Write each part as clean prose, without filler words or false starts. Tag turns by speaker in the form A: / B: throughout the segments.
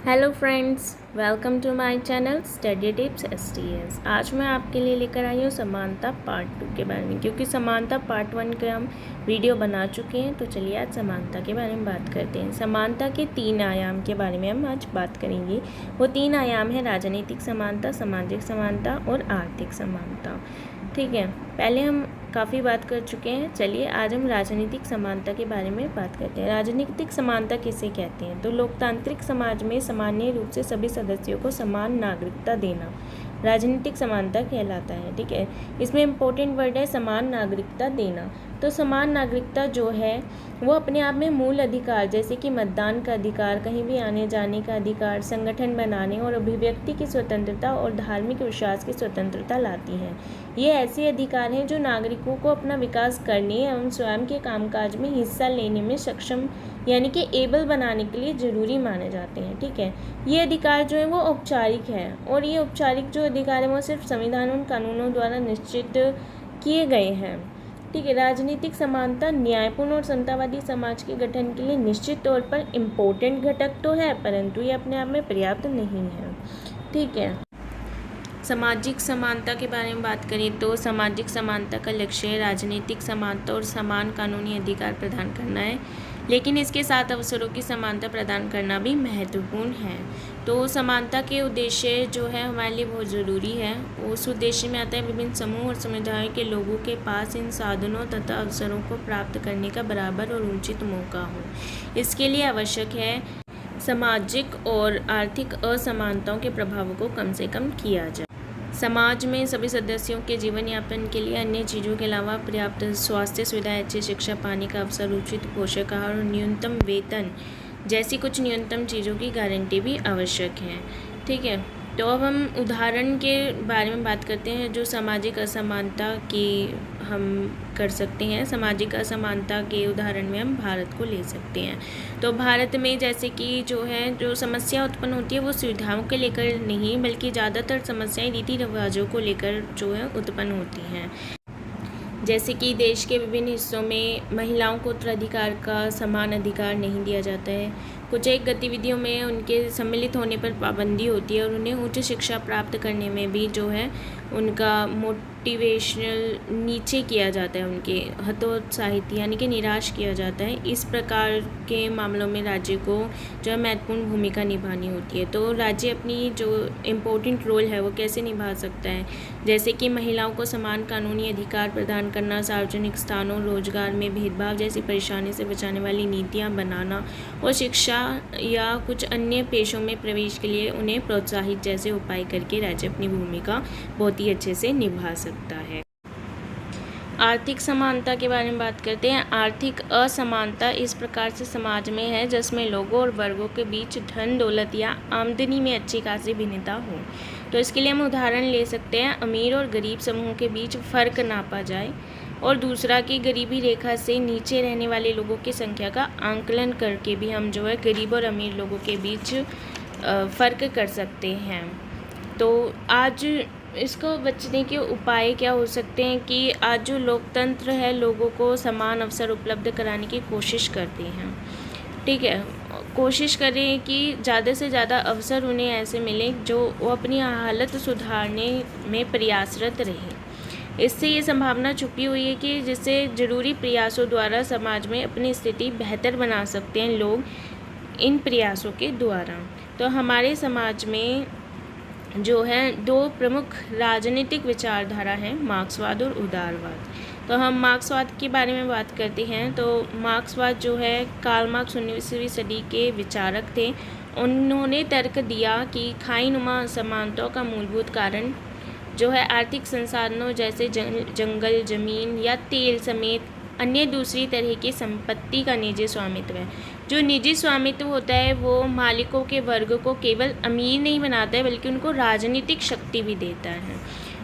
A: Hello friends, welcome to my channel study tips STS। आज मैं आपके लिए लेकर आई हूँ समानता पार्ट 2 के बारे में, क्योंकि समानता पार्ट 1 के हम वीडियो बना चुके हैं। तो चलिए आज समानता के बारे में बात करते हैं। समानता के 3 आयाम के बारे में हम आज बात करेंगे। वो 3 आयाम है राजनीतिक समानता, सामाजिक समानता और आर्थिक समानता। ठीक है, पहले हम काफ़ी बात कर चुके हैं। चलिए आज हम राजनीतिक समानता के बारे में बात करते हैं। राजनीतिक समानता किसे कहते हैं? तो लोकतांत्रिक समाज में सामान्य रूप से सभी सदस्यों को समान नागरिकता देना राजनीतिक समानता कहलाता है। ठीक है, इसमें इम्पोर्टेंट वर्ड है समान नागरिकता देना। तो समान नागरिकता जो है वो अपने आप में मूल अधिकार जैसे कि मतदान का अधिकार, कहीं भी आने जाने का अधिकार, संगठन बनाने और अभिव्यक्ति की स्वतंत्रता और धार्मिक विश्वास की स्वतंत्रता लाती है। ये ऐसे अधिकार हैं जो नागरिकों को अपना विकास करने एवं स्वयं के कामकाज में हिस्सा लेने में सक्षम यानी कि एबल बनाने के लिए ज़रूरी माने जाते हैं। ठीक है, ये अधिकार जो है वो औपचारिक है और ये औपचारिक जो अधिकार है वो सिर्फ संविधान और कानूनों द्वारा निश्चित किए गए हैं। ठीक है, राजनीतिक समानता न्यायपूर्ण और समतावादी समाज के गठन के लिए निश्चित तौर पर इम्पोर्टेंट घटक तो है, परंतु ये अपने आप में पर्याप्त नहीं है। ठीक है, सामाजिक समानता के बारे में बात करें तो सामाजिक समानता का लक्ष्य राजनीतिक समानता और समान कानूनी अधिकार प्रदान करना है, लेकिन इसके साथ अवसरों की समानता प्रदान करना भी महत्वपूर्ण है। तो समानता के उद्देश्य जो है हमारे लिए बहुत ज़रूरी है। उस उद्देश्य में आता है विभिन्न समूह और समुदायों के लोगों के पास इन साधनों तथा अवसरों को प्राप्त करने का बराबर और उचित मौका हो। इसके लिए आवश्यक है सामाजिक और आर्थिक असमानताओं के प्रभावों को कम से कम किया जाए। समाज में सभी सदस्यों के जीवन यापन के लिए अन्य चीज़ों के अलावा पर्याप्त स्वास्थ्य सुविधाएं, अच्छी शिक्षा पाने का अवसर, उचित पोषक आहार और न्यूनतम वेतन जैसी कुछ न्यूनतम चीज़ों की गारंटी भी आवश्यक है। ठीक है, तो अब हम उदाहरण के बारे में बात करते हैं जो सामाजिक असमानता की हम कर सकते हैं। सामाजिक असमानता के उदाहरण में हम भारत को ले सकते हैं। तो भारत में जैसे कि जो समस्या उत्पन्न होती है वो सुविधाओं को लेकर नहीं, बल्कि ज़्यादातर समस्याएं रीति रिवाजों को लेकर जो है उत्पन्न होती हैं। जैसे कि देश के विभिन्न हिस्सों में महिलाओं को उत्तराधिकार का समान अधिकार नहीं दिया जाता है। कुछ एक गतिविधियों में उनके सम्मिलित होने पर पाबंदी होती है और उन्हें उच्च शिक्षा प्राप्त करने में भी जो है उनका मोटिवेशनल नीचे किया जाता है, उनके हतोत्साहित यानी कि निराश किया जाता है। इस प्रकार के मामलों में राज्य को जो है महत्वपूर्ण भूमिका निभानी होती है। तो राज्य अपनी जो इम्पोर्टेंट रोल है वो कैसे निभा सकता है, जैसे कि महिलाओं को समान कानूनी अधिकार प्रदान करना, सार्वजनिक स्थानों रोजगार में भेदभाव जैसी परेशानी से बचाने वाली नीतियाँ बनाना और शिक्षा या कुछ अन्य पेशों में प्रवेश के लिए उन्हें प्रोत्साहित जैसे उपाय करके राज्य अपनी भूमिका बहुत ही अच्छे से निभा सकता है। आर्थिक समानता के बारे में बात करते हैं। आर्थिक असमानता इस प्रकार से समाज में है जिसमें लोगों और वर्गों के बीच धन दौलत या आमदनी में अच्छी खासी भिन्नता हो। तो इसके लिए हम उदाहरण ले सकते हैं, अमीर और गरीब समूह के बीच फ़र्क नापा जाए और दूसरा कि गरीबी रेखा से नीचे रहने वाले लोगों की संख्या का आंकलन करके भी हम जो है गरीब और अमीर लोगों के बीच फ़र्क कर सकते हैं। तो आज इसको बचने के उपाय क्या हो सकते हैं कि आज जो लोकतंत्र है लोगों को समान अवसर उपलब्ध कराने की कोशिश करते हैं। ठीक है, कोशिश करें कि ज़्यादा से ज़्यादा अवसर उन्हें ऐसे मिले जो वो अपनी हालत सुधारने में प्रयासरत रहे। इससे ये संभावना छुपी हुई है कि जिससे ज़रूरी प्रयासों द्वारा समाज में अपनी स्थिति बेहतर बना सकते हैं लोग इन प्रयासों के द्वारा। तो हमारे समाज में जो है 2 प्रमुख राजनीतिक विचारधारा हैं, मार्क्सवाद और उदारवाद। तो हम मार्क्सवाद के बारे में बात करते हैं। तो मार्क्सवाद जो है कार्ल मार्क्स 19वीं सदी के विचारक थे। उन्होंने तर्क दिया कि खाईनुमा असमानताओं का मूलभूत कारण जो है आर्थिक संसाधनों जैसे जंगल, ज़मीन या तेल समेत अन्य दूसरी तरह की संपत्ति का निजी स्वामित्व है। जो निजी स्वामित्व होता है वो मालिकों के वर्ग को केवल अमीर नहीं बनाता है, बल्कि उनको राजनीतिक शक्ति भी देता है,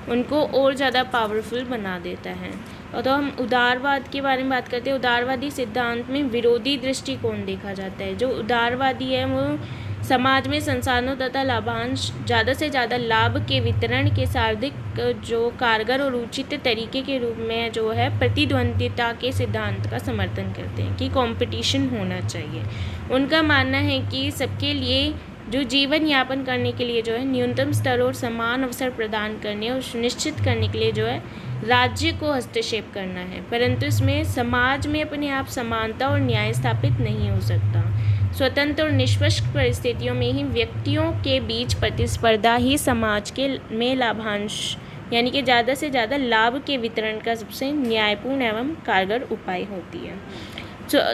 A: उनको और ज़्यादा पावरफुल बना देता है। और तो हम उदारवाद के बारे में बात करते हैं। उदारवादी सिद्धांत में विरोधी दृष्टिकोण देखा जाता है। जो उदारवादी है वो समाज में संसाधनों तथा लाभांश ज़्यादा से ज़्यादा लाभ के वितरण के सर्वाधिक जो कारगर और उचित तरीके के रूप में जो है प्रतिद्वंद्विता के सिद्धांत का समर्थन करते हैं कि कंपटीशन होना चाहिए। उनका मानना है कि सबके लिए जो जीवन यापन करने के लिए जो है न्यूनतम स्तर और समान अवसर प्रदान करने और सुनिश्चित करने के लिए जो है राज्य को हस्तक्षेप करना है, परंतु इसमें समाज में अपने आप समानता और न्याय स्थापित नहीं हो सकता। स्वतंत्र और निष्पक्ष परिस्थितियों में ही व्यक्तियों के बीच प्रतिस्पर्धा ही समाज के में लाभांश यानी कि ज़्यादा से ज़्यादा लाभ के वितरण का सबसे न्यायपूर्ण एवं कारगर उपाय होती है।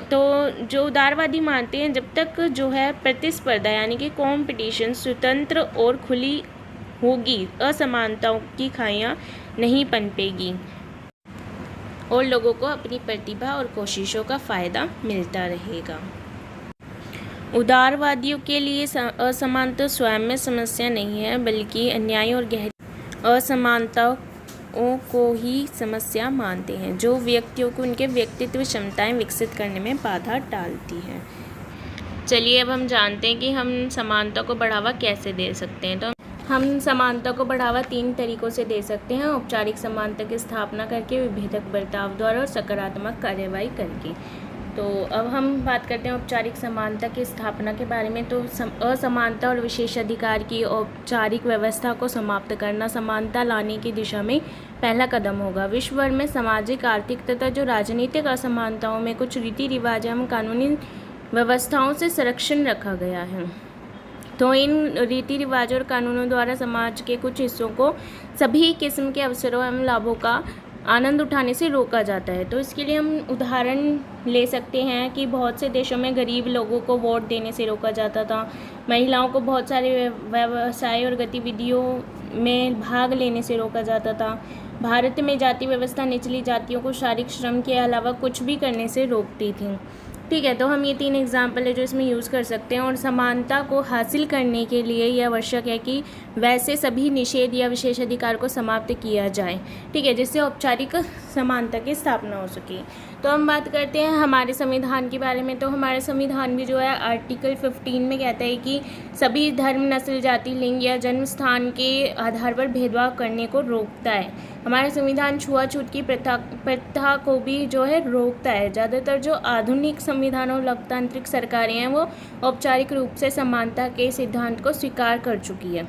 A: तो जो उदारवादी मानते हैं जब तक जो है प्रतिस्पर्धा यानी कि कंपटीशन स्वतंत्र और खुली होगी, असमानताओं की खाइयाँ नहीं पनपेगी और लोगों को अपनी प्रतिभा और कोशिशों का फ़ायदा मिलता रहेगा। उदारवादियों के लिए असमानता स्वयं में समस्या नहीं है, बल्कि अन्याय और गहरी असमानताओं को ही समस्या मानते हैं, जो व्यक्तियों को उनके व्यक्तित्व क्षमताएं विकसित करने में बाधा डालती हैं। चलिए अब हम जानते हैं कि हम समानता को बढ़ावा कैसे दे सकते हैं। तो हम समानता को बढ़ावा 3 तरीकों से दे सकते हैं: औपचारिक समानता की स्थापना करके, विभेदक बर्ताव द्वारा और सकारात्मक कार्यवाही करके। तो अब हम बात करते हैं औपचारिक समानता की स्थापना के बारे में। तो असमानता और विशेषाधिकार की औपचारिक व्यवस्था को समाप्त करना समानता लाने की दिशा में पहला कदम होगा। विश्व भर में सामाजिक, आर्थिक तथा जो राजनीतिक असमानताओं में कुछ रीति रिवाज एवं कानूनी व्यवस्थाओं से संरक्षण रखा गया है। तो इन रीति रिवाजों और कानूनों द्वारा समाज के कुछ हिस्सों को सभी किस्म के अवसरों एवं लाभों का आनंद उठाने से रोका जाता है। तो इसके लिए हम उदाहरण ले सकते हैं कि बहुत से देशों में गरीब लोगों को वोट देने से रोका जाता था, महिलाओं को बहुत सारे व्यवसाय और गतिविधियों में भाग लेने से रोका जाता था। भारत में जाति व्यवस्था निचली जातियों को शारीरिक श्रम के अलावा कुछ भी करने से रोकती थी। ठीक है, तो हम ये 3 एग्जाम्पल है जो इसमें यूज़ कर सकते हैं। और समानता को हासिल करने के लिए यह आवश्यक है कि वैसे सभी निषेध या विशेषाधिकार को समाप्त किया जाए, ठीक है, जिससे औपचारिक समानता की स्थापना हो सके। तो हम बात करते हैं हमारे संविधान के बारे में। तो हमारे संविधान भी जो है आर्टिकल 15 में कहता है कि सभी धर्म, नस्ल, जाति, लिंग या जन्म स्थान के आधार पर भेदभाव करने को रोकता है। हमारा संविधान छुआछूत की प्रथा को भी जो है रोकता है। ज़्यादातर जो आधुनिक संविधान और लोकतांत्रिक सरकारें हैं वो औपचारिक रूप से समानता के सिद्धांत को स्वीकार कर चुकी है,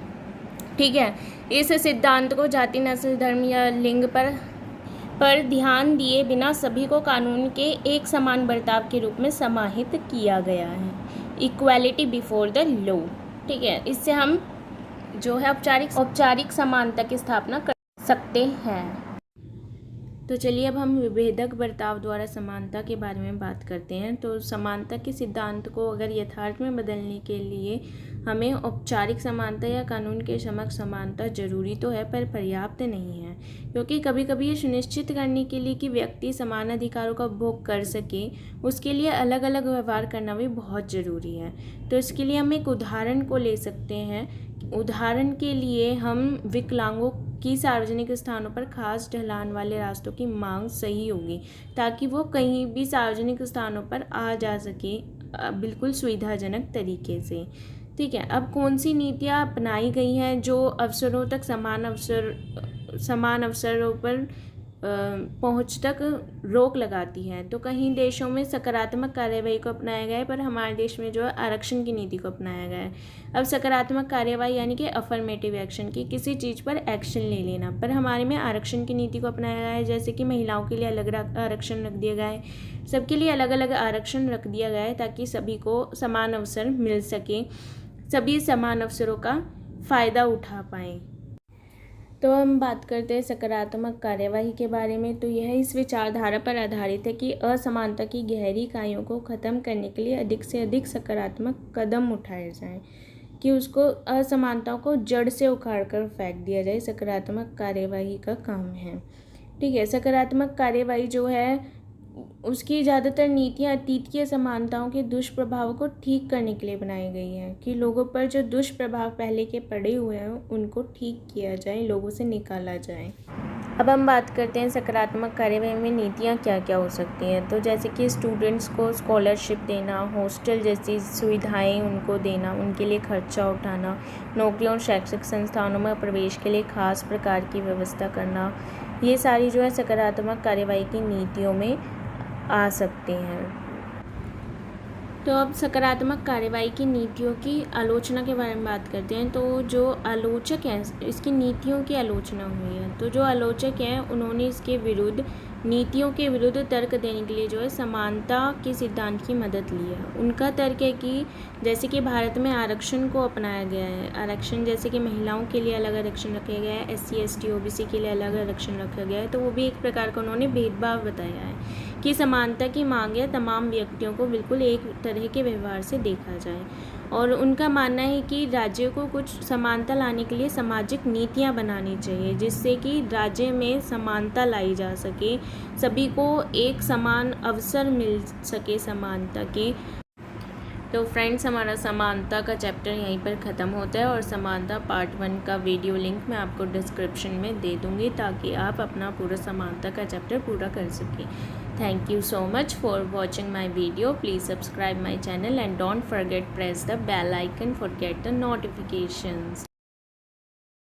A: ठीक है। इस सिद्धांत को जाति, नस्ल, धर्म या लिंग पर ध्यान दिए बिना सभी को कानून के एक समान बर्ताव के रूप में समाहित किया गया है, इक्वालिटी बिफोर द लॉ, ठीक है। इससे हम जो है औपचारिक समानता की स्थापना कर सकते हैं। तो चलिए अब हम विभेदक बर्ताव द्वारा समानता के बारे में बात करते हैं। तो समानता के सिद्धांत को अगर यथार्थ में बदलने के लिए हमें औपचारिक समानता या कानून के समक्ष समानता जरूरी तो है, पर पर्याप्त नहीं है, क्योंकि कभी कभी ये सुनिश्चित करने के लिए कि व्यक्ति समान अधिकारों का उपभोग कर सके, उसके लिए अलग अलग व्यवहार करना भी बहुत ज़रूरी है। तो इसके लिए हम एक उदाहरण को ले सकते हैं। उदाहरण के लिए हम विकलांगों की सार्वजनिक स्थानों पर खास ढलान वाले रास्तों की मांग सही होगी, ताकि वो कहीं भी सार्वजनिक स्थानों पर आ जा सके बिल्कुल सुविधाजनक तरीके से, ठीक है। अब कौन सी नीतियाँ अपनाई गई हैं जो अवसरों तक समान अवसरों पर पहुंच तक रोक लगाती है? तो कहीं देशों में सकारात्मक कार्यवाही को अपनाया गया है, पर हमारे देश में जो है आरक्षण की नीति को अपनाया गया है। अब सकारात्मक कार्यवाही यानी कि अफर्मेटिव एक्शन की किसी चीज़ पर एक्शन ले लेना, पर हमारे में आरक्षण की नीति को अपनाया गया है, जैसे कि महिलाओं के लिए अलग आरक्षण रख दिया गया है, सबके लिए अलग अलग आरक्षण रख दिया गया है, ताकि सभी को समान अवसर मिल सके, सभी समान अवसरों का फ़ायदा उठा पाएँ। तो हम बात करते हैं सकारात्मक कार्यवाही के बारे में। तो यह इस विचारधारा पर आधारित है कि असमानता की गहरी इकाइयों को ख़त्म करने के लिए अधिक से अधिक सकारात्मक कदम उठाए जाएं, कि उसको असमानताओं को जड़ से उखाड़ कर फेंक दिया जाए, सकारात्मक कार्यवाही का काम है, ठीक है। सकारात्मक कार्यवाही जो है उसकी ज़्यादातर नीतियाँ अतीत की असमानताओं के दुष्प्रभाव को ठीक करने के लिए बनाई गई हैं, कि लोगों पर जो दुष्प्रभाव पहले के पड़े हुए हैं उनको ठीक किया जाए, लोगों से निकाला जाए। अब हम बात करते हैं सकारात्मक कार्यवाही में नीतियाँ क्या क्या हो सकती हैं। तो जैसे कि स्टूडेंट्स को स्कॉलरशिप देना, हॉस्टल जैसी सुविधाएं उनको देना, उनके लिए खर्चा उठाना, नौकरियों और शैक्षिक संस्थानों में प्रवेश के लिए खास प्रकार की व्यवस्था करना, ये सारी जो है सकारात्मक कार्यवाही की नीतियों में आ सकते हैं, तो अब सकारात्मक कार्रवाई की नीतियों की आलोचना के बारे में बात करते हैं। तो जो आलोचक हैं, इसकी नीतियों की आलोचना हुई है। तो जो आलोचक हैं उन्होंने इसके विरुद्ध, नीतियों के विरुद्ध तर्क देने के लिए जो है समानता के सिद्धांत की मदद ली है। उनका तर्क है कि जैसे कि भारत में आरक्षण को अपनाया गया है, आरक्षण जैसे कि महिलाओं के लिए अलग आरक्षण रखा गया है, SC ST OBC के लिए अलग आरक्षण रखा गया है, तो वो भी एक प्रकार का उन्होंने भेदभाव बताया है कि समानता की मांग है, तमाम व्यक्तियों को बिल्कुल एक तरह के व्यवहार से देखा जाए। और उनका मानना है कि राज्य को कुछ समानता लाने के लिए सामाजिक नीतियां बनानी चाहिए, जिससे कि राज्य में समानता लाई जा सके, सभी को एक समान अवसर मिल सके समानता के। तो फ्रेंड्स, हमारा समानता का चैप्टर यहीं पर ख़त्म होता है और समानता पार्ट 1 का वीडियो लिंक मैं आपको डिस्क्रिप्शन में दे दूँगी, ताकि आप अपना पूरा समानता का चैप्टर पूरा कर सकें। Thank you so much for watching my video. Please subscribe my channel and don't forget press the bell icon for get the notifications.